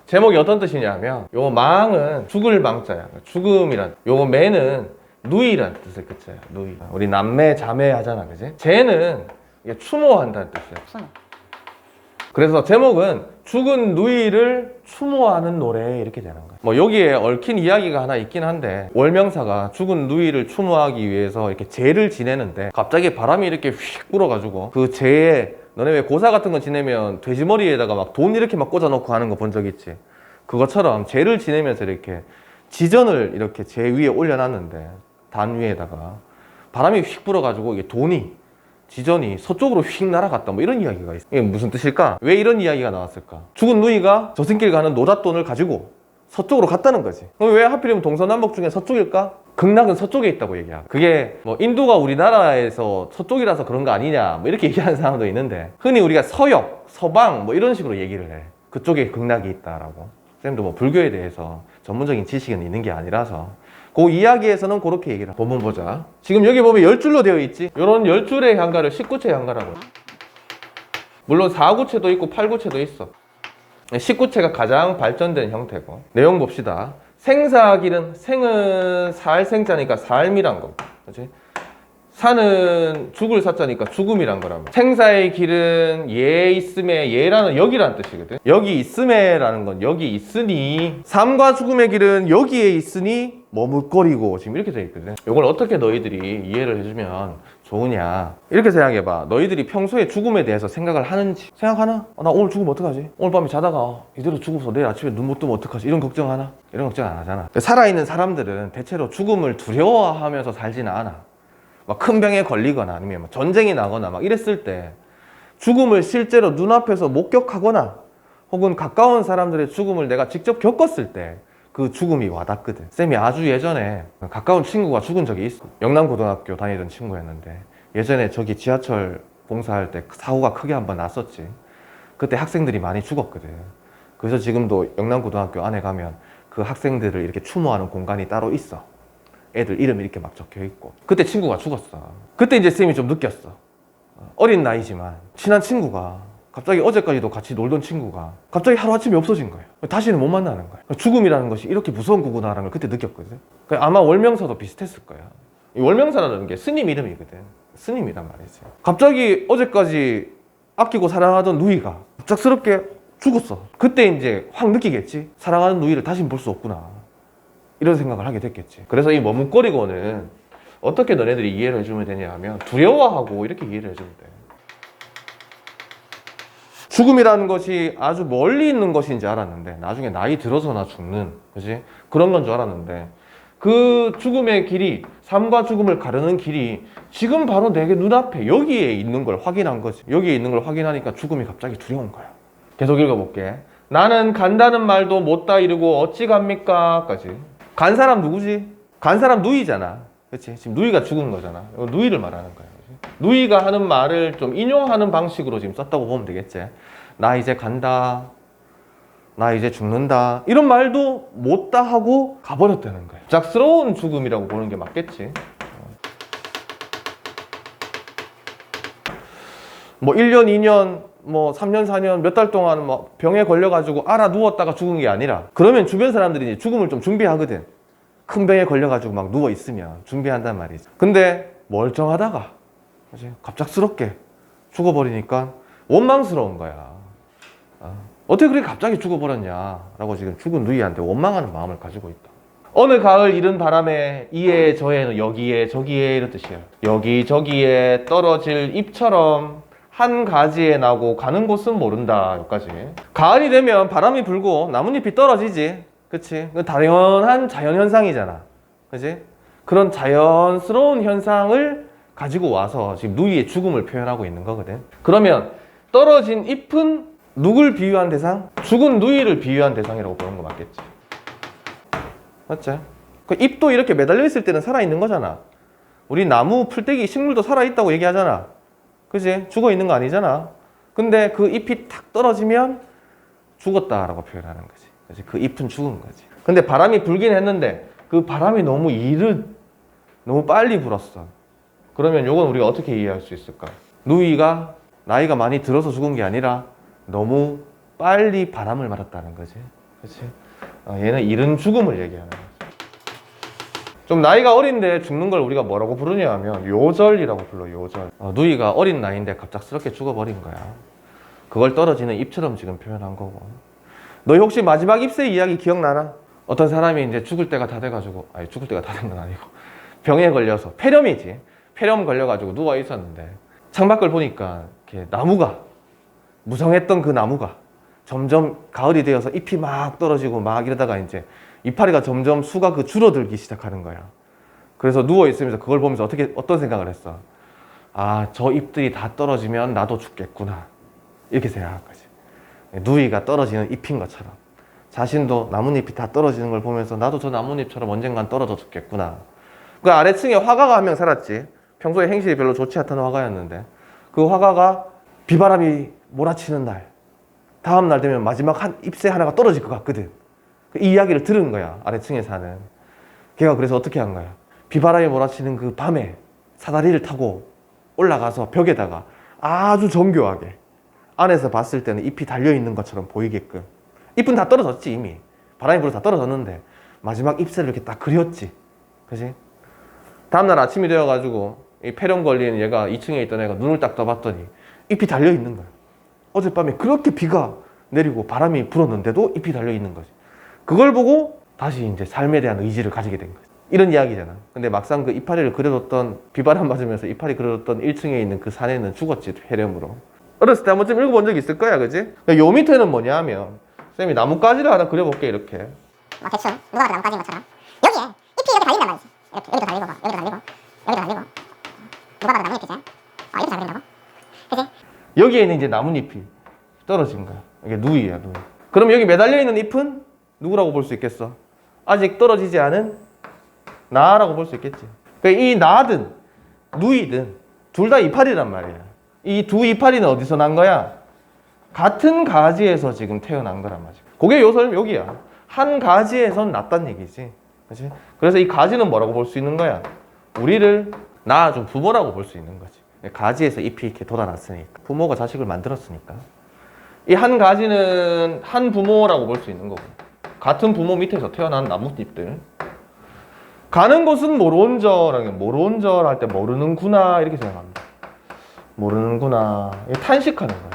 제목이 어떤 뜻이냐면, 요 망은 죽을 망자야. 죽음이란. 요 매는 누이란 뜻을 그쳐요. 누이. 우리 남매 자매 하잖아, 그지? 쟤는 이게 추모한다는 뜻이야. 그래서 제목은 죽은 누이를 추모하는 노래 이렇게 되는 거야. 뭐 여기에 얽힌 이야기가 하나 있긴 한데, 월명사가 죽은 누이를 추모하기 위해서 이렇게 제를 지내는데 갑자기 바람이 이렇게 휙 불어가지고 그 제에, 너네 왜 고사 같은 거 지내면 돼지머리에다가 막 돈 이렇게 막 꽂아놓고 하는 거 본 적 있지? 그것처럼 제를 지내면서 이렇게 지전을 이렇게 제 위에 올려놨는데, 단 위에다가 바람이 휙 불어가지고 이게 돈이, 지전이 서쪽으로 휙 날아갔다, 뭐 이런 이야기가 있어. 이게 무슨 뜻일까? 왜 이런 이야기가 나왔을까? 죽은 누이가 저승길 가는 노잣돈을 가지고 서쪽으로 갔다는 거지. 그럼 왜 하필이면 동서남북 중에 서쪽일까? 극락은 서쪽에 있다고 얘기하고, 그게 뭐 인도가 우리나라에서 서쪽이라서 그런 거 아니냐, 뭐 이렇게 얘기하는 사람도 있는데, 흔히 우리가 서역, 서방 뭐 이런 식으로 얘기를 해. 그쪽에 극락이 있다라고. 쌤도 뭐 불교에 대해서 전문적인 지식은 있는 게 아니라서 그 이야기에서는 그렇게 얘기를 해. 본문 보자. 지금 여기 보면 10줄로 되어 있지. 이런 10줄의 향가를 19채 향가라고. 물론 4구체도 있고 8구체도 있어. 19채가 가장 발전된 형태고. 내용 봅시다. 생사길은, 생은 살생자니까 삶이란 거, 그렇지? 사는 죽을 사자니까 죽음이란 거라면, 생사의 길은 예 있음에, 예라는 여기란 뜻이거든. 여기 있음에라는 건 여기 있으니, 삶과 죽음의 길은 여기에 있으니 머뭇거리고, 지금 이렇게 되어 있거든. 이걸 어떻게 너희들이 이해를 해주면 좋으냐, 이렇게 생각해봐. 너희들이 평소에 죽음에 대해서 생각을 하는지. 생각하나? 나 오늘 죽으면 어떡하지? 오늘 밤에 자다가 이대로 죽어서 내일 아침에 눈 못 뜨면 어떡하지? 이런 걱정하나? 이런 걱정 안 하잖아. 살아있는 사람들은 대체로 죽음을 두려워하면서 살지는 않아. 막 큰 병에 걸리거나 아니면 막 전쟁이 나거나 막 이랬을 때 죽음을 실제로 눈앞에서 목격하거나, 혹은 가까운 사람들의 죽음을 내가 직접 겪었을 때 그 죽음이 와닿거든. 쌤이 아주 예전에 가까운 친구가 죽은 적이 있어. 영남고등학교 다니던 친구였는데, 예전에 저기 지하철 봉사할 때 사고가 크게 한번 났었지. 그때 학생들이 많이 죽었거든. 그래서 지금도 영남고등학교 안에 가면 그 학생들을 이렇게 추모하는 공간이 따로 있어. 애들 이름 이렇게 막 적혀 있고. 그때 친구가 죽었어. 그때 이제 쌤이 좀 느꼈어. 어린 나이지만 친한 친구가, 갑자기 어제까지도 같이 놀던 친구가 갑자기 하루아침에 없어진 거예요. 다시는 못 만나는 거예요. 죽음이라는 것이 이렇게 무서운 거구나라는 걸 그때 느꼈거든. 아마 월명사도 비슷했을 거야. 이 월명사라는 게 스님 이름이거든. 스님이란 말이지. 갑자기 어제까지 아끼고 사랑하던 누이가 갑작스럽게 죽었어. 그때 이제 확 느끼겠지. 사랑하는 누이를 다시는 볼 수 없구나, 이런 생각을 하게 됐겠지. 그래서 이 머뭇거리고는 어떻게 너네들이 이해를 해주면 되냐 하면, 두려워하고 이렇게 이해를 해주면 돼. 죽음이라는 것이 아주 멀리 있는 것인지 알았는데, 나중에 나이 들어서나 죽는, 그지? 그런 건 줄 알았는데, 그 죽음의 길이, 삶과 죽음을 가르는 길이 지금 바로 내게 눈앞에 여기에 있는 걸 확인한 거지. 여기에 있는 걸 확인하니까 죽음이 갑자기 두려운 거야. 계속 읽어볼게. 나는 간다는 말도 못다 이르고 어찌 갑니까? 까지. 간 사람 누구지? 간 사람 누이잖아. 그치? 지금 누이가 죽은 거잖아. 누이를 말하는 거야. 그치? 누이가 하는 말을 좀 인용하는 방식으로 지금 썼다고 보면 되겠지. 나 이제 간다, 나 이제 죽는다, 이런 말도 못다 하고 가버렸다는 거야. 갑작스러운 죽음이라고 보는 게 맞겠지. 뭐 1년, 2년, 뭐 3년, 4년, 몇 달 동안 뭐 병에 걸려가지고 알아 누웠다가 죽은 게 아니라, 그러면 주변 사람들이 죽음을 좀 준비하거든. 큰 병에 걸려가지고 막 누워있으면 준비한단 말이죠. 근데 멀쩡하다가 그치? 갑작스럽게 죽어버리니까 원망스러운 거야. 어떻게 그렇게 갑자기 죽어버렸냐라고 지금 죽은 누이한테 원망하는 마음을 가지고 있다. 어느 가을 이른 바람에 이에 저에는 여기에 저기에, 이런 뜻이에요. 여기저기에 떨어질 잎처럼 한 가지에 나고 가는 곳은 모른다. 여기까지. 가을이 되면 바람이 불고 나뭇잎이 떨어지지. 그치? 당연한 자연현상이잖아. 그치? 그런 자연스러운 현상을 가지고 와서 지금 누이의 죽음을 표현하고 있는 거거든. 그러면 떨어진 잎은 누굴 비유한 대상? 죽은 누이를 비유한 대상이라고 보는 거 맞겠지? 맞지? 그 잎도 이렇게 매달려 있을 때는 살아있는 거잖아. 우리 나무, 풀떼기, 식물도 살아있다고 얘기하잖아. 그치? 죽어 있는 거 아니잖아. 근데 그 잎이 탁 떨어지면 죽었다라고 표현하는 거지. 그치? 그 잎은 죽은 거지. 근데 바람이 불긴 했는데 그 바람이 너무 빨리 불었어. 그러면 이건 우리가 어떻게 이해할 수 있을까? 누이가 나이가 많이 들어서 죽은 게 아니라 너무 빨리 바람을 맞았다는 거지. 그렇지? 얘는 이른 죽음을 얘기하는 거지. 좀 나이가 어린데 죽는 걸 우리가 뭐라고 부르냐 하면 요절이라고 불러. 요절. 누이가 어린 나이인데 갑작스럽게 죽어버린 거야. 그걸 떨어지는 잎처럼 지금 표현한 거고. 너 혹시 마지막 잎새 이야기 기억나나? 어떤 사람이 이제 죽을 때가 다 돼가지고, 아니 죽을 때가 다 된 건 아니고 병에 걸려서, 폐렴이지. 폐렴 걸려가지고 누워 있었는데 창밖을 보니까 이렇게 나무가, 무성했던 그 나무가 점점 가을이 되어서 잎이 막 떨어지고 막 이러다가 이제 이파리가 점점 수가 줄어들기 시작하는 거야. 그래서 누워 있으면서 그걸 보면서 어떤 생각을 했어? 아, 저 잎들이 다 떨어지면 나도 죽겠구나. 이렇게 생각한 거지. 누이가 떨어지는 잎인 것처럼 자신도 나뭇잎이 다 떨어지는 걸 보면서 나도 저 나뭇잎처럼 언젠간 떨어져 죽겠구나. 그 아래층에 화가가 한 명 살았지. 평소에 행실이 별로 좋지 않던 화가였는데 그 화가가 비바람이 몰아치는 날, 다음 날 되면 마지막 한 잎새 하나가 떨어질 것 같거든. 이 이야기를 들은 거야. 아래층에 사는 걔가. 그래서 어떻게 한 거야? 비바람이 몰아치는 그 밤에 사다리를 타고 올라가서 벽에다가 아주 정교하게 안에서 봤을 때는 잎이 달려있는 것처럼 보이게끔, 잎은 다 떨어졌지 이미, 바람이 불어서 다 떨어졌는데 마지막 잎새를 이렇게 딱 그렸지. 그치? 다음날 아침이 되어가지고 이 폐렴 걸린 얘가 2층에 있던 애가 눈을 딱 떠봤더니 잎이 달려있는 거야. 어젯밤에 그렇게 비가 내리고 바람이 불었는데도 잎이 달려있는 거지. 그걸 보고 다시 이제 삶에 대한 의지를 가지게 된 거지. 이런 이야기잖아. 근데 막상 그 이파리를 그려뒀던, 비바람 맞으면서 이파리 그려뒀던 1층에 있는 그 사내는 죽었지, 폐렴으로. 어렸을 때 한 번쯤 읽어본 적 있을 거야, 그지? 요 밑에는 뭐냐 하면, 쌤이 나뭇가지를 하나 그려볼게, 이렇게. 대충 누가 봐도 나뭇가지인 것처럼 여기에 잎이 이렇게 달린단 말이지. 이렇게 여기도 달리고, 여기도 달리고, 여기도 달리고. 누가 봐도 나뭇잎이지. 이렇게 잘 그린다고? 그지? 여기에는 이제 나뭇잎이 떨어진 거야. 이게 누이야, 누이. 그럼 여기 매달려 있는 잎은 누구라고 볼 수 있겠어? 아직 떨어지지 않은 나라고 볼 수 있겠지. 그러니까 이 나든 누이든 둘 다 이파리란 말이야. 이 두 이파리는 어디서 난 거야? 같은 가지에서 지금 태어난 거란 말이야. 그게 여기야. 한 가지에선 났단 얘기지. 그렇지? 그래서 이 가지는 뭐라고 볼 수 있는 거야? 우리를 낳아준 부모라고 볼 수 있는 거지. 가지에서 잎이 이렇게 돋아났으니까, 부모가 자식을 만들었으니까. 이 한 가지는 한 부모라고 볼 수 있는 거고, 같은 부모 밑에서 태어난 나뭇잎들. 가는 곳은 모론저라는 게, 모론저 할 때 모르는구나 이렇게 생각합니다. 모르는구나. 탄식하는 거야.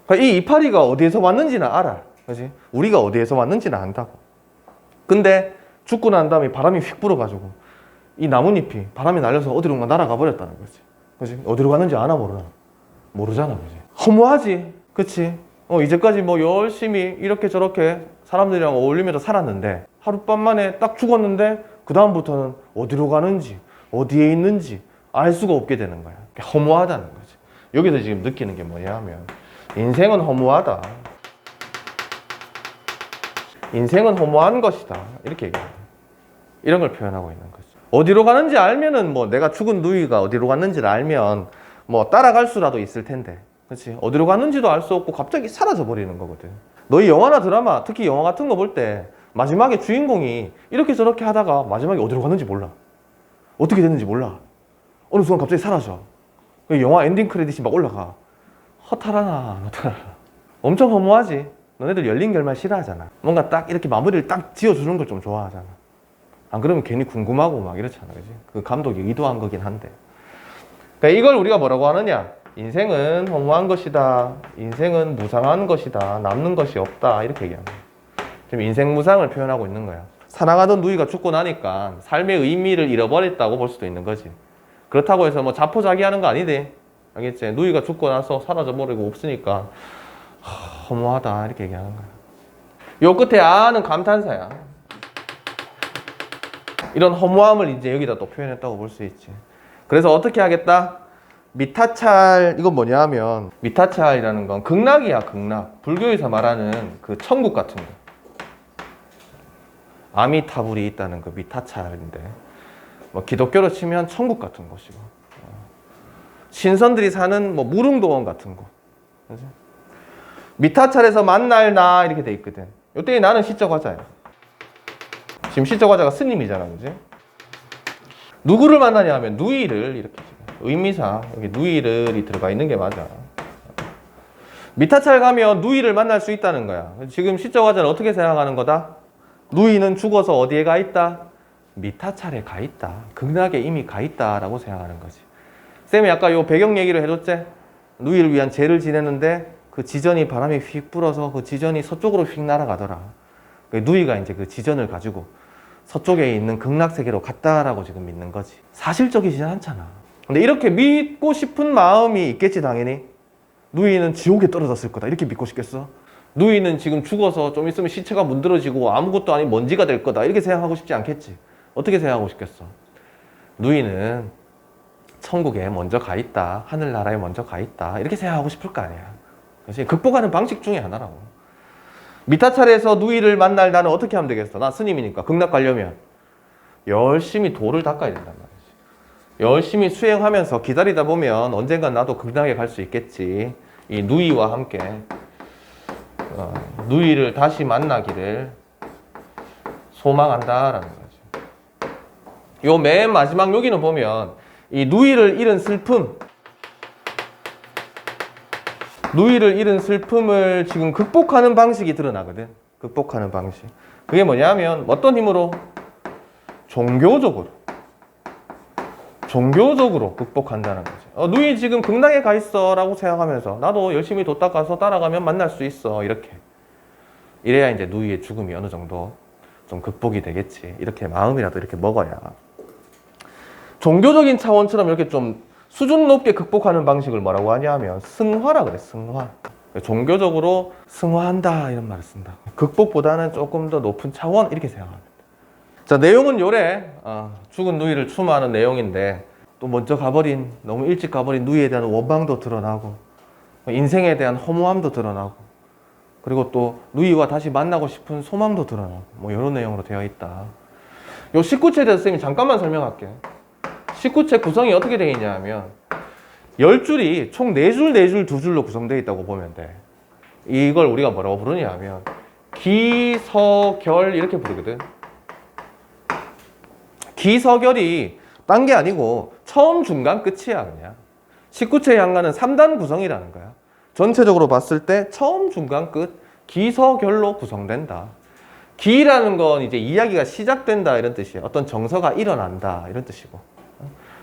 그러니까 이 이파리가 어디에서 왔는지는 알아. 그렇지? 우리가 어디에서 왔는지는 안다고. 근데 죽고 난 다음에 바람이 휙 불어가지고 이 나뭇잎이 바람이 날려서 어디론가 날아가 버렸다는 거지. 그렇지? 어디로 가는지 아나 모르나? 모르잖아. 그렇지? 허무하지. 그렇지? 이제까지 뭐 열심히 이렇게 저렇게 사람들이랑 어울리면서 살았는데 하룻밤 만에 딱 죽었는데 그 다음부터는 어디로 가는지 어디에 있는지 알 수가 없게 되는 거야. 허무하다는 거지. 여기서 지금 느끼는 게 뭐냐 하면 인생은 허무하다. 인생은 허무한 것이다. 이렇게 얘기합니다. 이런 걸 표현하고 있는 거죠. 어디로 가는지 알면은 뭐 내가 죽은 누이가 어디로 갔는지를 알면 뭐 따라갈 수라도 있을 텐데, 그렇지? 어디로 갔는지도 알 수 없고 갑자기 사라져 버리는 거거든. 너희 영화나 드라마, 특히 영화 같은 거 볼 때 마지막에 주인공이 이렇게 저렇게 하다가 마지막에 어디로 갔는지 몰라. 어떻게 됐는지 몰라. 어느 순간 갑자기 사라져. 영화 엔딩 크레딧이 막 올라가. 허탈하나. 엄청 허무하지. 너네들 열린 결말 싫어하잖아. 뭔가 딱 이렇게 마무리를 딱 지어주는 걸 좀 좋아하잖아. 안 그러면 괜히 궁금하고 막 이렇잖아, 그지? 그 감독이 의도한 거긴 한데. 그러니까 이걸 우리가 뭐라고 하느냐? 인생은 허무한 것이다. 인생은 무상한 것이다. 남는 것이 없다. 이렇게 얘기합니다. 지금 인생 무상을 표현하고 있는 거야. 사랑하던 누이가 죽고 나니까 삶의 의미를 잃어버렸다고 볼 수도 있는 거지. 그렇다고 해서 뭐 자포자기하는 거 아니지. 알겠지? 누이가 죽고 나서 사라져버리고 없으니까 허무하다 이렇게 얘기하는 거야. 요 끝에 아는 감탄사야. 이런 허무함을 이제 여기다 또 표현했다고 볼 수 있지. 그래서 어떻게 하겠다? 미타찰, 이건 뭐냐 하면 미타찰이라는 건 극락이야. 극락. 불교에서 말하는 그 천국 같은 거. 아미타불이 있다는 그 미타찰인데, 뭐 기독교로 치면 천국 같은 곳이고, 신선들이 사는 뭐 무릉도원 같은 곳. 그치? 미타찰에서 만날 나 이렇게 돼 있거든. 이때 나는 시적 화자야. 지금 시적 화자가 스님이잖아, 그지? 누구를 만나냐 하면 누이를 이렇게 의미상 여기 누이를이 들어가 있는 게 맞아. 미타찰 가면 누이를 만날 수 있다는 거야. 지금 시적 화자는 어떻게 생각하는 거다? 누이는 죽어서 어디에 가 있다? 미타찰에 가 있다. 극락에 이미 가 있다라고 생각하는 거지. 쌤이 아까 요 배경 얘기를 해줬지? 누이를 위한 제를 지냈는데 그 지전이 바람이 휙 불어서 그 지전이 서쪽으로 휙 날아가더라. 누이가 이제 그 지전을 가지고 서쪽에 있는 극락세계로 갔다라고 지금 믿는 거지. 사실적이지 않잖아. 근데 이렇게 믿고 싶은 마음이 있겠지, 당연히. 누이는 지옥에 떨어졌을 거다. 이렇게 믿고 싶겠어? 누이는 지금 죽어서 좀 있으면 시체가 문드러지고 아무것도 아닌 먼지가 될 거다. 이렇게 생각하고 싶지 않겠지? 어떻게 생각하고 싶겠어? 누이는 천국에 먼저 가 있다. 하늘나라에 먼저 가 있다. 이렇게 생각하고 싶을 거 아니야. 그렇지? 극복하는 방식 중에 하나라고. 미타찰에서 누이를 만날 나는 어떻게 하면 되겠어? 나 스님이니까 극락 가려면 열심히 도를 닦아야 된단 말이지. 열심히 수행하면서 기다리다 보면 언젠간 나도 극락에 갈 수 있겠지. 이 누이와 함께 누이를 다시 만나기를 소망한다라는 거지. 요 맨 마지막 여기는 보면 이 누이를 잃은 슬픔, 누이를 잃은 슬픔을 지금 극복하는 방식이 드러나거든. 극복하는 방식. 그게 뭐냐면 어떤 힘으로? 종교적으로 극복한다는 거지. 누이 지금 극락에 가 있어 라고 생각하면서 나도 열심히 도 닦아서 따라가면 만날 수 있어. 이렇게. 이래야 이제 누이의 죽음이 어느 정도 좀 극복이 되겠지. 이렇게 마음이라도 이렇게 먹어야. 종교적인 차원처럼 이렇게 좀 수준 높게 극복하는 방식을 뭐라고 하냐 하면 승화라 그래. 승화. 종교적으로 승화한다 이런 말을 쓴다. 극복보다는 조금 더 높은 차원 이렇게 생각합니다. 자, 내용은 요래. 죽은 누이를 추모하는 내용인데 또 먼저 가버린, 너무 일찍 가버린 누이에 대한 원망도 드러나고 인생에 대한 허무함도 드러나고 그리고 또 누이와 다시 만나고 싶은 소망도 드러나고 뭐 이런 내용으로 되어 있다. 요 19채에 대해서 쌤이 잠깐만 설명할게. 19채 구성이 어떻게 되어 있냐 하면 10줄이 총 4줄, 4줄, 2줄로 구성되어 있다고 보면 돼. 이걸 우리가 뭐라고 부르냐 하면 기서결 이렇게 부르거든. 기서결이 딴 게 아니고 처음, 중간, 끝이야 그냥. 19채 향가는 3단 구성이라는 거야. 전체적으로 봤을 때 처음, 중간, 끝 기서결로 구성된다. 기라는 건 이제 이야기가 시작된다 이런 뜻이에요. 어떤 정서가 일어난다 이런 뜻이고,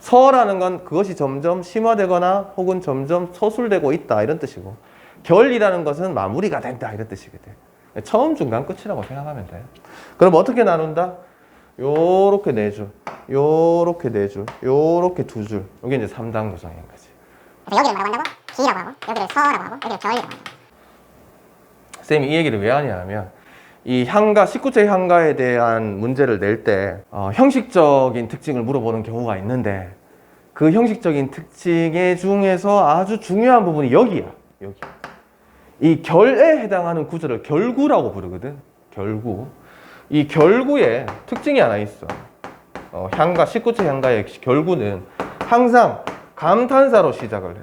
서라는 건 그것이 점점 심화되거나 혹은 점점 서술되고 있다 이런 뜻이고, 결이라는 것은 마무리가 된다 이런 뜻이거든. 처음, 중간, 끝이라고 생각하면 돼. 그럼 어떻게 나눈다? 요렇게 4줄, 요렇게 4줄, 요렇게 2줄. 이게 이제 3단 구성인 거지. 그래서 여기를 뭐라고 한다고? 기라고 하고, 여기를 서라고 하고, 여기를 결이라고 한다고. 쌤이 이 얘기를 왜 하냐 하면 이 향가, 19채 향가에 대한 문제를 낼 때 형식적인 특징을 물어보는 경우가 있는데 그 형식적인 특징의 중에서 아주 중요한 부분이 여기야. 여기. 이 결에 해당하는 구절을 결구라고 부르거든. 결구. 이 결구에 특징이 하나 있어. 향가, 19채 향가의 결구는 항상 감탄사로 시작을 해.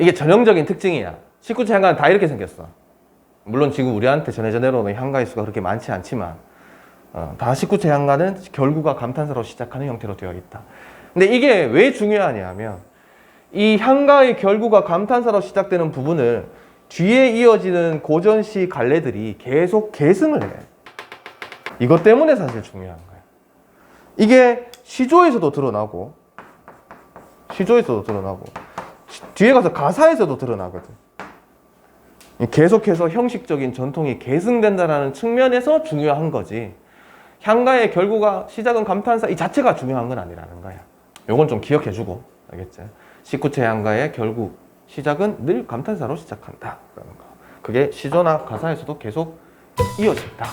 이게 전형적인 특징이야. 19채 향가는 다 이렇게 생겼어. 물론 지금 우리한테 전해져 내려오는 향가의 수가 그렇게 많지 않지만 다 19채 향가는 결구가 감탄사로 시작하는 형태로 되어 있다. 근데 이게 왜 중요하냐면 이 향가의 결구가 감탄사로 시작되는 부분을 뒤에 이어지는 고전시 갈래들이 계속 계승을 해. 이것 때문에 사실 중요한 거야. 이게 시조에서도 드러나고 뒤에 가서 가사에서도 드러나거든. 계속해서 형식적인 전통이 계승된다는 측면에서 중요한 거지. 향가의 결구가 시작은 감탄사 이 자체가 중요한 건 아니라는 거야. 요건 좀 기억해주고, 알겠지? 19채 향가의 결국 시작은 늘 감탄사로 시작한다. 그게 시조나 가사에서도 계속 이어진다.